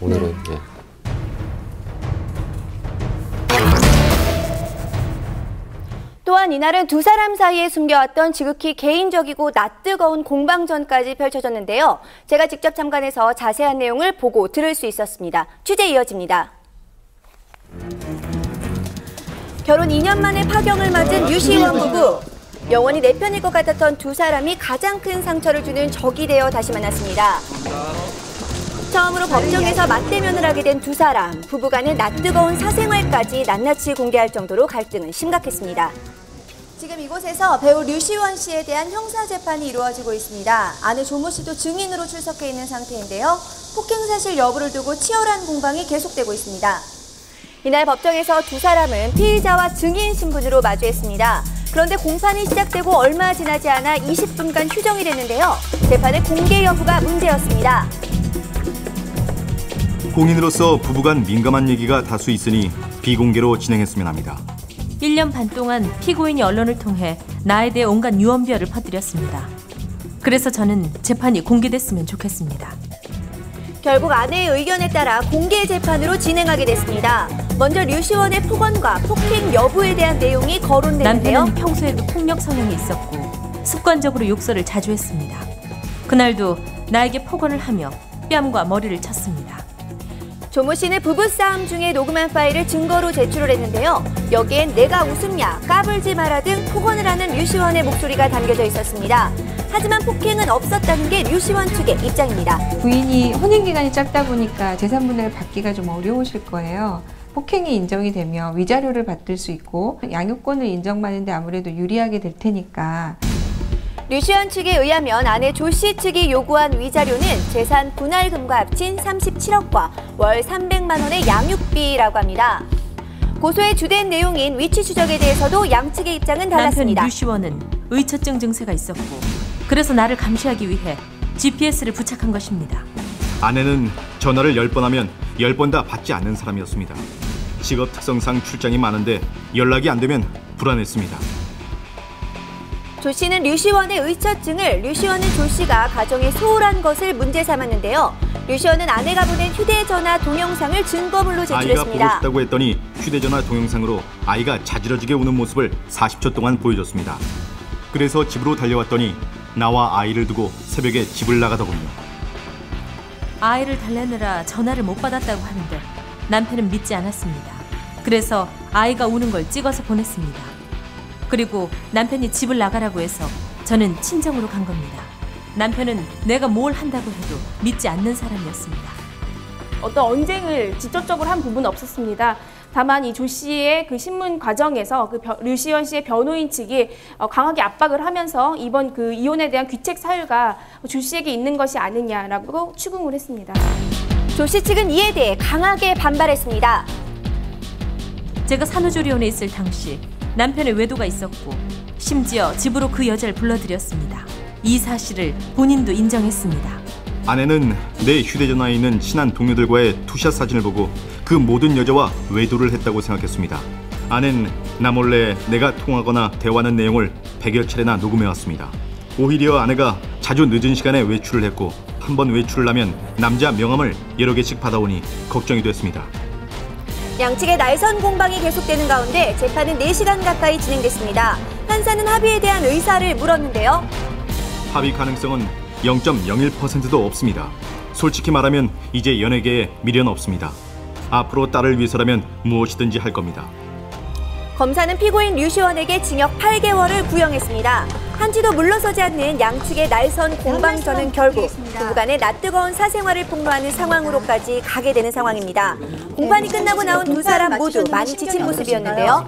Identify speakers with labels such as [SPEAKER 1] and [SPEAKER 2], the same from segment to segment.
[SPEAKER 1] 오늘은.
[SPEAKER 2] 네.
[SPEAKER 1] 예.
[SPEAKER 2] 또한 이날은 두 사람 사이에 숨겨왔던 지극히 개인적이고 낯뜨거운 공방전까지 펼쳐졌는데요. 제가 직접 참관해서 자세한 내용을 보고 들을 수 있었습니다. 취재 이어집니다. 결혼 2년 만에 파경을 맞은 류시원 부부. 영원히 내 편일 것 같았던 두 사람이 가장 큰 상처를 주는 적이 되어 다시 만났습니다. 처음으로 법정에서 맞대면을 하게 된 두 사람. 부부간의 낯뜨거운 사생활까지 낱낱이 공개할 정도로 갈등은 심각했습니다. 지금 이곳에서 배우 류시원 씨에 대한 형사재판이 이루어지고 있습니다. 아내 조모 씨도 증인으로 출석해 있는 상태인데요. 폭행 사실 여부를 두고 치열한 공방이 계속되고 있습니다. 이날 법정에서 두 사람은 피의자와 증인 신분으로 마주했습니다. 그런데 공판이 시작되고 얼마 지나지 않아 20분간 휴정이 됐는데요. 재판의 공개 여부가 문제였습니다.
[SPEAKER 3] 공인으로서 부부간 민감한 얘기가 다수 있으니 비공개로 진행했으면 합니다.
[SPEAKER 4] 1년 반 동안 피고인이 언론을 통해 나에 대해 온갖 유언비어를 퍼뜨렸습니다. 그래서 저는 재판이 공개됐으면 좋겠습니다.
[SPEAKER 2] 결국 아내의 의견에 따라 공개 재판으로 진행하게 됐습니다. 먼저 류시원의 폭언과 폭행 여부에 대한 내용이 거론되는데요.
[SPEAKER 4] 남편은 평소에도 폭력 성향이 있었고 습관적으로 욕설을 자주 했습니다. 그날도 나에게 폭언을 하며 뺨과 머리를 쳤습니다.
[SPEAKER 2] 조모 씨는 부부싸움 중에 녹음한 파일을 증거로 제출을 했는데요. 여기엔 내가 웃음냐, 까불지 마라 등 폭언을 하는 류시원의 목소리가 담겨져 있었습니다. 하지만 폭행은 없었다는 게 류시원 측의 입장입니다.
[SPEAKER 5] 부인이 혼인기간이 짧다 보니까 재산분할 받기가 좀 어려우실 거예요. 폭행이 인정이 되면 위자료를 받을 수 있고 양육권을 인정받는데 아무래도 유리하게 될 테니까.
[SPEAKER 2] 류시원 측에 의하면 아내 조 씨 측이 요구한 위자료는 재산 분할금과 합친 37억과 월 300만 원의 양육비라고 합니다. 고소의 주된 내용인 위치 추적에 대해서도 양측의 입장은 달랐습니다.
[SPEAKER 4] 남편 류시원은 의처증 증세가 있었고 그래서 나를 감시하기 위해 GPS를 부착한 것입니다.
[SPEAKER 3] 아내는 전화를 10번 하면 10번 다 받지 않는 사람이었습니다. 직업 특성상 출장이 많은데 연락이 안 되면 불안했습니다.
[SPEAKER 2] 조 씨는 류시원의 의처증을 류시원은 조 씨가 가정에 소홀한 것을 문제 삼았는데요. 류시원은 아내가 보낸 휴대전화 동영상을 증거물로 제출했습니다.
[SPEAKER 3] 아이가 보고 싶다고 했더니 휴대전화 동영상으로 아이가 자지러지게 우는 모습을 40초 동안 보여줬습니다. 그래서 집으로 달려왔더니 나와 아이를 두고 새벽에 집을 나가더군요.
[SPEAKER 4] 아이를 달래느라 전화를 못 받았다고 하는데 남편은 믿지 않았습니다. 그래서 아이가 우는 걸 찍어서 보냈습니다. 그리고 남편이 집을 나가라고 해서 저는 친정으로 간 겁니다. 남편은 내가 뭘 한다고 해도 믿지 않는 사람이었습니다.
[SPEAKER 6] 어떤 언쟁을 직접적으로 한 부분은 없었습니다. 다만 이 조 씨의 그 신문 과정에서 류시원 씨의 변호인 측이 강하게 압박을 하면서 이번 그 이혼에 대한 귀책 사유가 조 씨에게 있는 것이 아니냐라고 추궁을 했습니다.
[SPEAKER 2] 조 씨 측은 이에 대해 강하게 반발했습니다.
[SPEAKER 4] 제가 산후조리원에 있을 당시 남편의 외도가 있었고 심지어 집으로 그 여자를 불러들였습니다. 이 사실을 본인도 인정했습니다.
[SPEAKER 3] 아내는 내 휴대전화에 있는 친한 동료들과의 투샷 사진을 보고 그 모든 여자와 외도를 했다고 생각했습니다. 아내는 나 몰래 내가 통화하거나 대화하는 내용을 100여 차례나 녹음해왔습니다. 오히려 아내가 자주 늦은 시간에 외출을 했고 한 번 외출을 하면 남자 명함을 여러 개씩 받아오니 걱정이 됐습니다.
[SPEAKER 2] 양측의 날선 공방이 계속되는 가운데 재판은 4시간 가까이 진행됐습니다. 판사는 합의에 대한 의사를 물었는데요.
[SPEAKER 3] 합의 가능성은 0.01%도 없습니다. 솔직히 말하면 이제 연예계에 미련 없습니다. 앞으로 딸을 위해서라면 무엇이든지 할 겁니다.
[SPEAKER 2] 검사는 피고인 류시원에게 징역 8개월을 구형했습니다. 한치도 물러서지 않는 양측의 날선 공방전은 결국 부부간의 낯뜨거운 사생활을 폭로하는 상황으로까지 가게 되는 상황입니다. 공판이 끝나고 나온 두 사람 모두 많이 지친 모습이었는데요.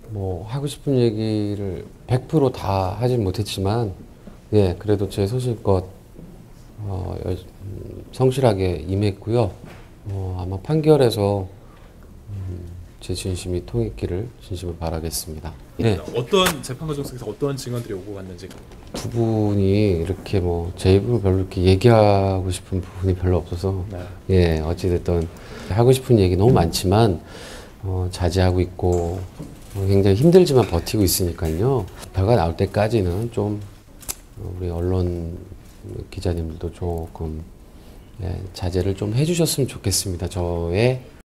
[SPEAKER 1] 뭐 하고 싶은 얘기를 100% 다 하진 못했지만 예, 그래도 제 소신껏 성실하게 임했고요. 아마 판결에서 제 진심이 통했기를 진심을 바라겠습니다. 네.
[SPEAKER 7] 어떤 재판 과정 속에서 어떤 증언들이 오고 갔는지.
[SPEAKER 1] 부분이 이렇게 뭐 제 입으로 별로 이렇게 얘기하고 싶은 부분이 별로 없어서
[SPEAKER 7] 네.
[SPEAKER 1] 예, 어찌됐든 하고 싶은 얘기 너무 많지만 자제하고 있고 굉장히 힘들지만 버티고 있으니까요. 결과 나올 때까지는 좀 우리 언론 기자님들도 조금 자제를 좀 해주셨으면 좋겠습니다. 저의